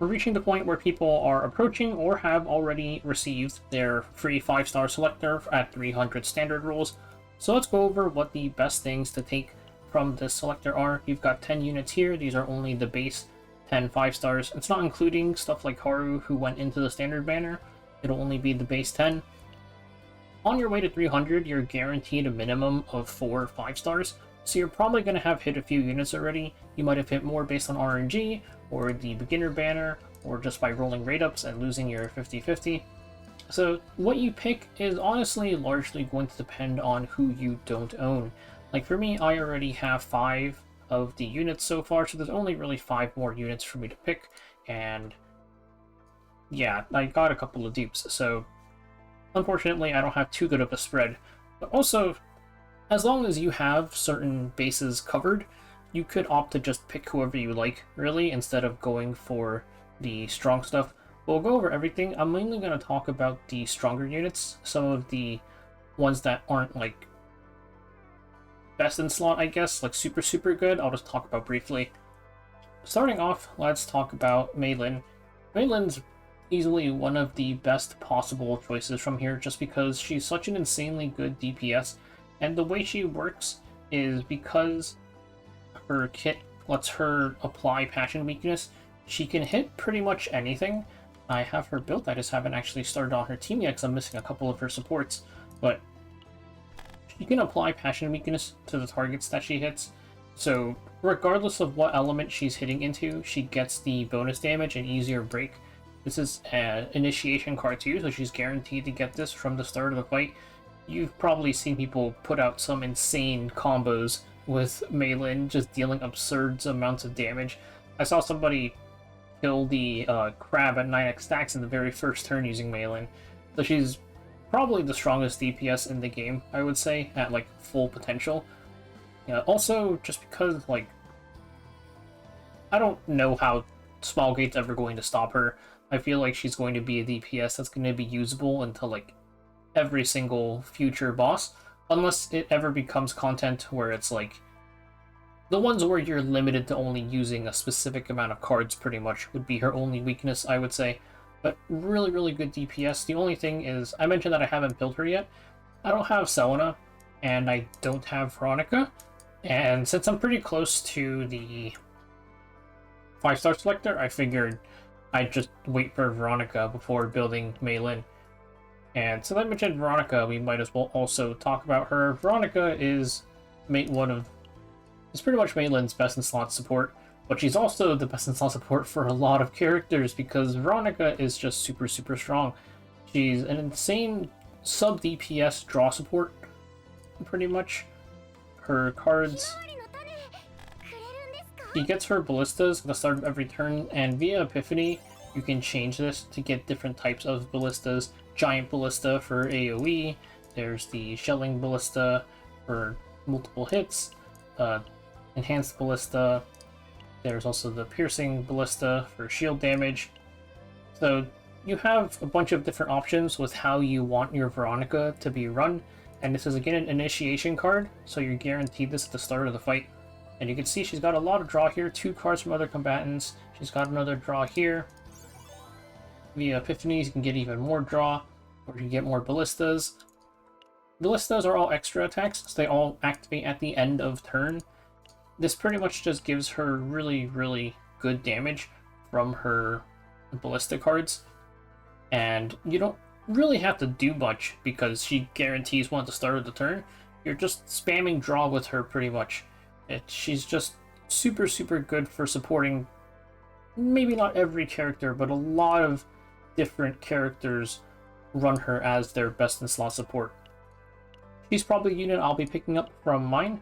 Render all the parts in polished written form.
we're reaching the point where people are approaching or have already received their free 5-star selector at 300 standard rolls. So let's go over what the best things to take from this selector are. You've got 10 units here. These are only the base 10 5-stars. It's not including stuff like Haru, who went into the standard banner. It'll only be the base 10. On your way to 300, you're guaranteed a minimum of 4 5-stars. So you're probably going to have hit a few units already. You might have hit more based on RNG, or the beginner banner, or just by rolling rate ups and losing your 50-50. So what you pick is honestly largely going to depend on who you don't own. Like for me, I already have 5 of the units so far, so there's only really 5 more units for me to pick, and yeah, I got a couple of dupes, so unfortunately I don't have too good of a spread. But also, as long as you have certain bases covered, you could opt to just pick whoever you like, really, instead of going for the strong stuff. We'll go over everything. I'm mainly going to talk about the stronger units, some of the ones that aren't like best in slot, I guess, like super good, I'll just talk about briefly. Starting off, let's talk about Mei Lin. Mei Lin's easily one of the best possible choices from here, just because she's such an insanely good DPS, and the way she works is because her kit lets her apply Passion Weakness. She can hit pretty much anything. I have her built, I just haven't actually started on her team yet because I'm missing a couple of her supports, but you can apply Passion Weakness to the targets that she hits, so regardless of what element she's hitting into, she gets the bonus damage and easier break. This is an initiation card too, so she's guaranteed to get this from the start of the fight. You've probably seen people put out some insane combos with Mei Lin, just dealing absurd amounts of damage. I saw somebody kill the crab at 9x stacks in the very first turn using Mei Lin, so she's probably the strongest DPS in the game, I would say, at like full potential. Also, just because like I don't know how Smallgate's ever going to stop her. I feel like she's going to be a DPS that's going to be usable until like every single future boss, unless it ever becomes content where it's like the ones where you're limited to only using a specific amount of cards pretty much would be her only weakness, I would say. But really good DPS. The only thing is, I mentioned that I haven't built her yet. I don't have Selena, and I don't have Veronica. And since I'm pretty close to the 5-star selector, I figured I'd just wait for Veronica before building Mei Lin. And since I mentioned Veronica, we might as well also talk about her. Veronica is pretty much Mei Lin's best in slot support. But she's also the best in slot support for a lot of characters because Veronica is just super strong. She's an insane sub-DPS draw support, pretty much. Her cards... She gets her ballistas at the start of every turn, and via Epiphany, you can change this to get different types of ballistas. Giant ballista for AoE, there's the shelling ballista for multiple hits, enhanced ballista. There's also the piercing ballista for shield damage. So you have a bunch of different options with how you want your Veronica to be run. And this is again an initiation card, so you're guaranteed this at the start of the fight. And you can see she's got a lot of draw here, 2 cards from other combatants. She's got another draw here. Via Epiphanies, you can get even more draw, or you can get more ballistas. Ballistas are all extra attacks, so they all activate at the end of turn. This pretty much just gives her really good damage from her ballista cards. And you don't really have to do much because she guarantees one at the start of the turn. You're just spamming draw with her pretty much. She's just super good for supporting maybe not every character, but a lot of different characters run her as their best in slot support. She's probably a unit I'll be picking up from mine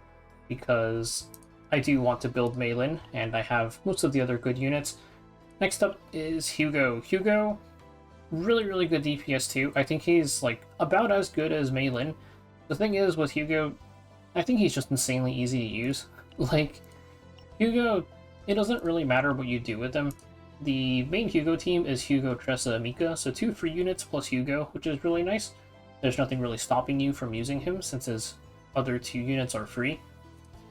because I do want to build Mei Lin, and I have most of the other good units. Next up is Hugo. Hugo, really good DPS too. I think he's like about as good as Mei Lin. The thing is with Hugo, I think he's just insanely easy to use. Like, Hugo, it doesn't really matter what you do with him. The main Hugo team is Hugo, Tressa, Mika, so 2 free units plus Hugo, which is really nice. There's nothing really stopping you from using him since his other 2 units are free.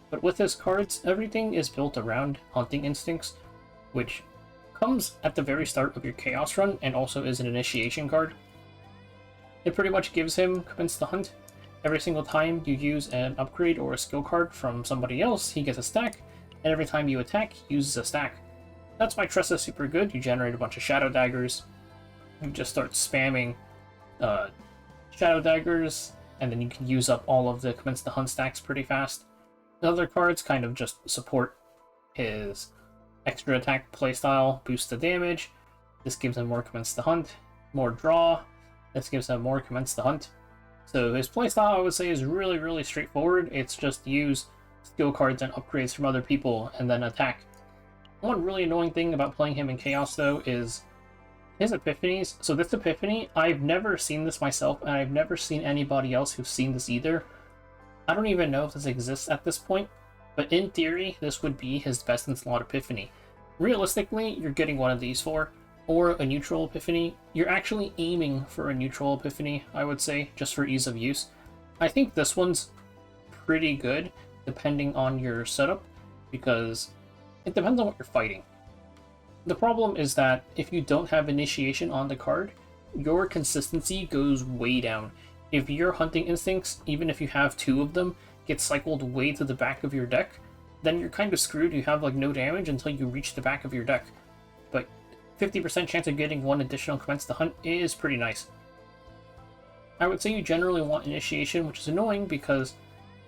But with his cards, everything is built around Hunting Instincts, which comes at the very start of your Chaos run and also is an initiation card. It pretty much gives him Commence the Hunt. Every single time you use an upgrade or a skill card from somebody else, he gets a stack, and every time you attack, he uses a stack. That's why Tressa is super good. You generate a bunch of Shadow Daggers, you just start spamming Shadow Daggers, and then you can use up all of the Commence the Hunt stacks pretty fast. The other cards kind of just support his extra attack playstyle, boost the damage. This gives him more Commence the Hunt, more draw. This gives him more Commence the Hunt. So his playstyle, I would say, is really straightforward. It's just use skill cards and upgrades from other people and then attack. One really annoying thing about playing him in Chaos, though, is his epiphanies. So this epiphany, I've never seen this myself, and I've never seen anybody else who's seen this either. I don't even know if this exists at this point, but in theory, this would be his best in slot epiphany. Realistically, you're getting one of these four, or a neutral epiphany. You're actually aiming for a neutral epiphany, I would say, just for ease of use. I think this one's pretty good, depending on your setup, because it depends on what you're fighting. The problem is that if you don't have initiation on the card, your consistency goes way down. If your hunting instincts, even if you have two of them, get cycled way to the back of your deck, then you're kind of screwed. You have like no damage until you reach the back of your deck. But 50% chance of getting one additional Commence the Hunt is pretty nice. I would say you generally want initiation, which is annoying because,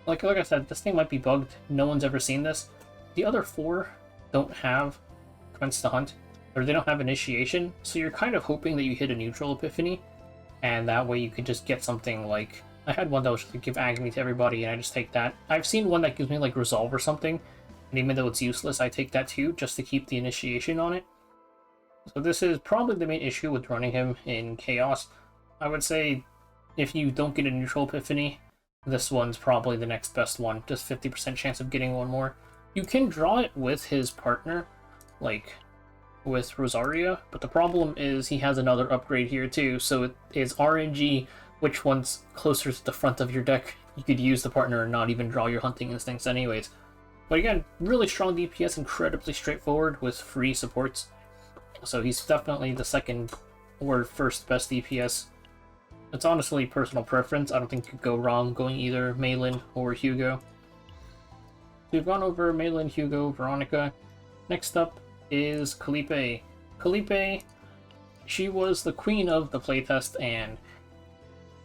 like I said, this thing might be bugged. No one's ever seen this. The other four don't have Commence the Hunt, or they don't have initiation, so you're kind of hoping that you hit a neutral epiphany, and that way you could just get something like, I had one that was just like give agony to everybody, and I just take that. I've seen one that gives me like resolve or something, and even though it's useless, I take that too, just to keep the initiation on it. So this is probably the main issue with running him in Chaos. I would say if you don't get a neutral epiphany, this one's probably the next best one, just 50% chance of getting one more. You can draw it with his partner, like with Rosaria, but the problem is he has another upgrade here too, so it is RNG which one's closer to the front of your deck. You could use the partner and not even draw your hunting instincts anyways. But again, really strong DPS, incredibly straightforward with free supports. So he's definitely the second or first best DPS. It's honestly personal preference. I don't think you could go wrong going either Mei Lin or Hugo. So we've gone over Mei Lin, Hugo, Veronica. Next up is Khalipe. Khalipe, she was the queen of the playtest, and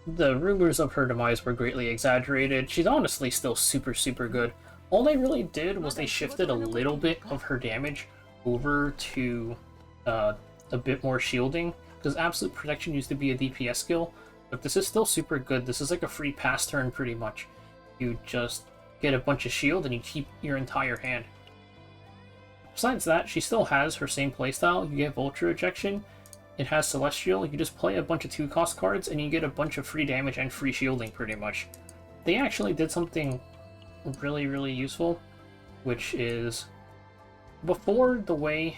the rumors of her demise were greatly exaggerated. She's honestly still super good. All they really did was they shifted a little bit of her damage over to a bit more shielding, because Absolute Protection used to be a DPS skill, but this is still super good. This is like a free pass turn pretty much. You just get a bunch of shield and you keep your entire hand. Besides that, she still has her same playstyle. You get Vulture Ejection, it has Celestial, you just play a bunch of 2-cost cards and you get a bunch of free damage and free shielding pretty much. They actually did something really useful, which is, before the way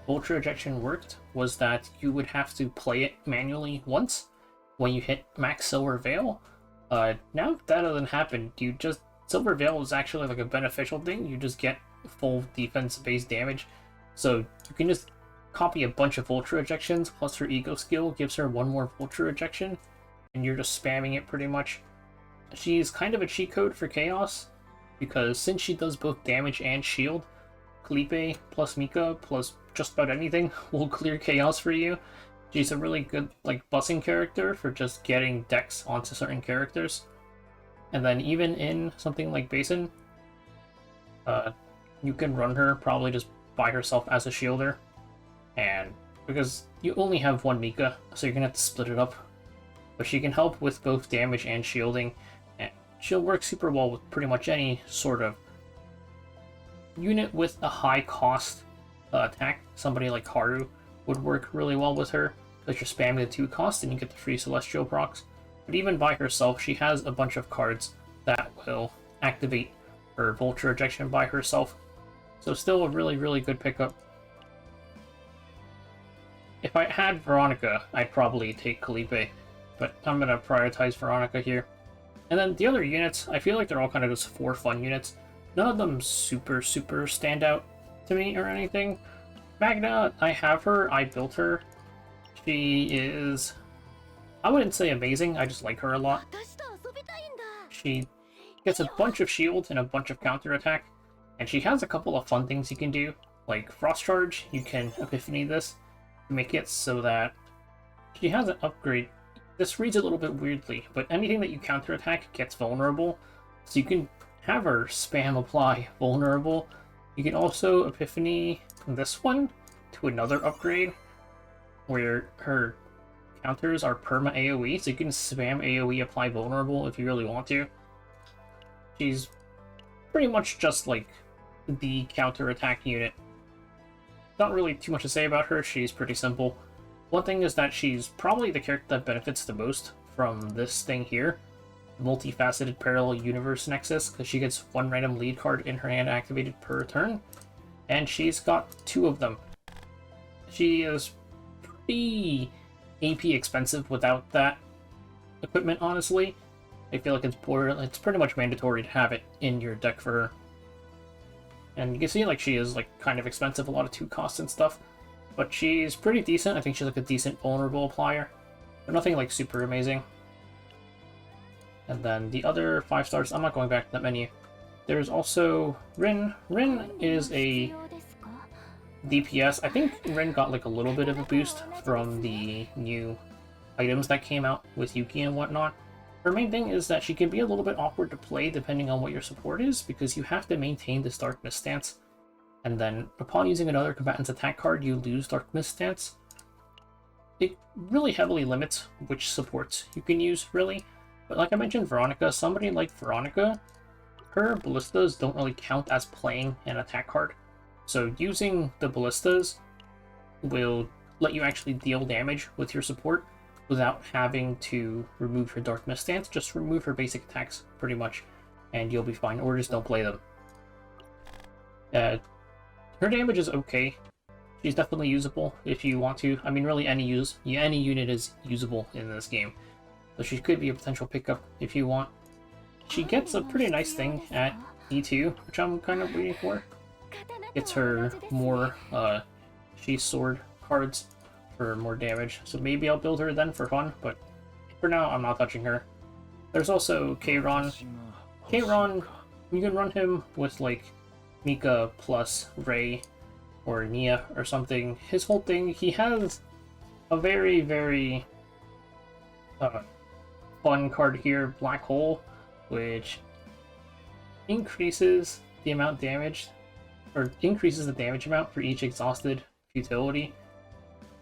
Vulture Ejection worked was that you would have to play it manually once when you hit max Silver Veil. Now that doesn't happen. Silver Veil is actually like a beneficial thing. You just get full defense-based damage. So you can just copy a bunch of Vulture Ejections, plus her Ego skill gives her one more Vulture Ejection, and you're just spamming it pretty much. She's kind of a cheat code for Chaos, because since she does both damage and shield, Khalipe plus Mika plus just about anything will clear Chaos for you. She's a really good like bussing character for just getting decks onto certain characters. And then even in something like Basin, you can run her probably just by herself as a shielder. And because you only have one Mika, so you're gonna have to split it up. But she can help with both damage and shielding, and she'll work super well with pretty much any sort of unit with a high cost attack. Somebody like Haru would work really well with her, because you're spamming the 2 cost and you get the free Celestial procs. But even by herself, she has a bunch of cards that will activate her Vulture Ejection by herself. So still a really good pickup. If I had Veronica, I'd probably take Khalipe, but I'm going to prioritize Veronica here. And then the other units, I feel like they're all kind of just for fun units. None of them super stand out to me or anything, Magna, I have her, I built her. She is, I wouldn't say amazing, I just like her a lot. She gets a bunch of shield and a bunch of counterattack, and she has a couple of fun things you can do, like Frost Charge. You can Epiphany this to make it so that she has an upgrade. This reads a little bit weirdly, but anything that you counterattack gets vulnerable, so you can have her spam apply vulnerable. You can also Epiphany this one to another upgrade, where her counters are perma AoE, so you can spam AoE apply vulnerable if you really want to. She's pretty much just like the counterattack unit. Not really too much to say about her, she's pretty simple. One thing is that she's probably the character that benefits the most from this thing here, Multifaceted Parallel Universe Nexus, because she gets one random lead card in her hand activated per turn, and she's got 2 of them. She is pretty AP expensive without that equipment, honestly. I feel like it's pretty much mandatory to have it in your deck for her. And you can see like she is like kind of expensive, a lot of 2 costs and stuff. But she's pretty decent. I think she's like a decent vulnerable applier. But nothing like super amazing. And then the other 5 stars, I'm not going back to that menu. There's also Rin. Rin is a DPS. I think Rin got like a little bit of a boost from the new items that came out with Yuki and whatnot. Her main thing is that she can be a little bit awkward to play depending on what your support is, because you have to maintain this Darkness stance. And then upon using another combatant's attack card, you lose Darkness stance. It really heavily limits which supports you can use, really. But like I mentioned, Veronica, somebody like Veronica, her ballistas don't really count as playing an attack card. So using the ballistas will let you actually deal damage with your support without having to remove her Darkness stance. Just remove her basic attacks, pretty much, and you'll be fine, or just don't play them. Her damage is okay. She's definitely usable if you want to. I mean, really any unit is usable in this game. So she could be a potential pickup if you want. She gets a pretty nice thing at E2, which I'm kind of waiting for. Gets her more sheath sword cards for more damage. So maybe I'll build her then for fun, but for now I'm not touching her. There's also Kayron. Kayron, you can run him with like Mika plus Rei or Nia or something. His whole thing, he has a very, very fun card here, Black Hole, which increases the amount damage, or increases the damage amount for each exhausted futility.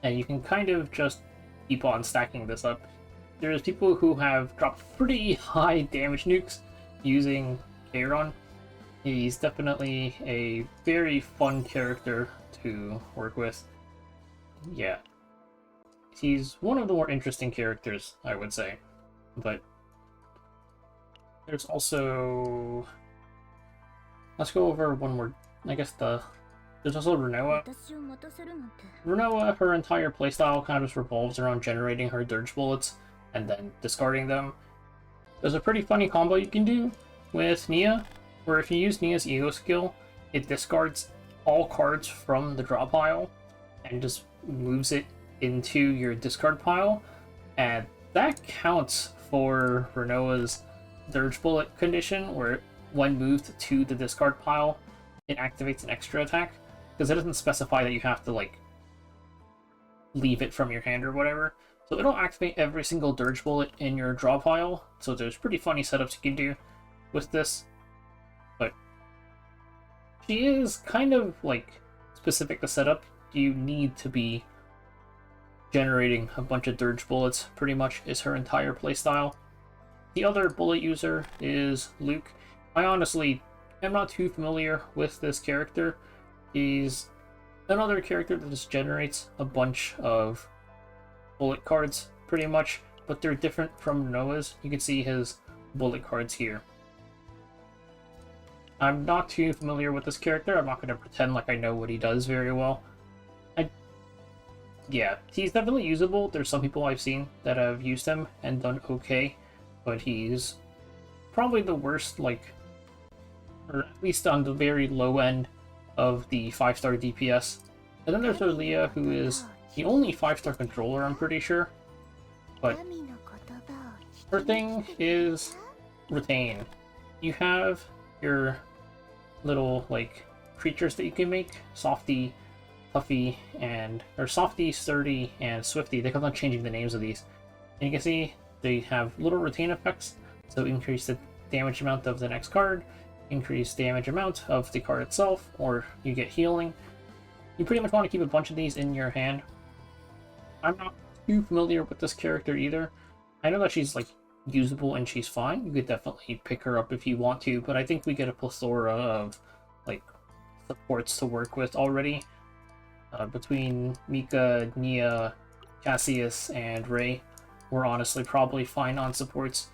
And you can kind of just keep on stacking this up. There's people who have dropped pretty high damage nukes using Kayron. He's definitely a very fun character to work with. Yeah. He's one of the more interesting characters, I would say. But there's also... Let's go over one more... I guess there's also Renoa. Renoa, her entire playstyle kind of just revolves around generating her dirge bullets and then discarding them. There's a pretty funny combo you can do with Nia, where if you use Nia's Ego skill, it discards all cards from the draw pile and just moves it into your discard pile, and that counts for Renoa's dirge bullet condition, where when moved to the discard pile, it activates an extra attack, because it doesn't specify that you have to like leave it from your hand or whatever. So it'll activate every single dirge bullet in your draw pile. So there's pretty funny setups you can do with this. But she is kind of like specific to setup. You need to be generating a bunch of dirge bullets, pretty much is her entire playstyle. The other bullet user is Luke. I honestly am not too familiar with this character. He's another character that just generates a bunch of bullet cards, pretty much, but they're different from Noah's. You can see his bullet cards here. I'm not too familiar with this character. I'm not going to pretend like I know what he does very well. Yeah, he's definitely usable. There's some people I've seen that have used him and done okay, but he's probably the worst, like, or at least on the very low end of the 5-star DPS And then there's Orlea, who is the only 5-star controller, I'm pretty sure. But her thing is retain. You have your little, like, creatures that you can make. Softy, Puffy, or Softy, Sturdy, and Swifty. They kept on changing the names of these. And you can see they have little retain effects. So increase the damage amount of the next card, increase damage amount of the card itself, or you get healing. You pretty much want to keep a bunch of these in your hand. I'm not too familiar with this character either. I know that she's, like, usable and she's fine. You could definitely pick her up if you want to, but I think we get a plethora of, like, supports to work with already. Between Mika, Nia, Cassius, and Ray, we're honestly probably fine on supports.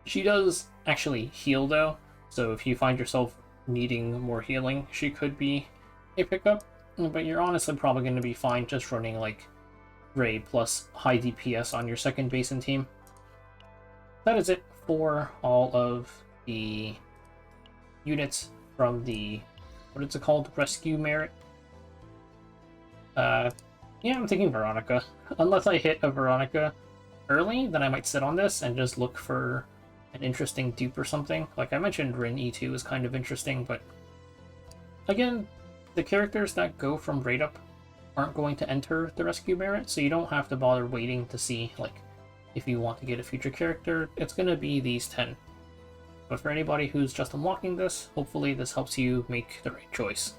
She does actually heal though, so if you find yourself needing more healing, she could be a pickup, but you're honestly probably going to be fine just running like Ray plus high DPS on your second basin team. That is it for all of the units from the, what is it called, Rescue Merit. Yeah, I'm thinking Veronica. Unless I hit a Veronica early, then I might sit on this and just look for an interesting dupe or something. Like I mentioned, Rin E2 is kind of interesting, but again, the characters that go from rate up aren't going to enter the Rescue Merit, so you don't have to bother waiting to see, like, if you want to get a future character. It's going to be these 10. But for anybody who's just unlocking this, hopefully this helps you make the right choice.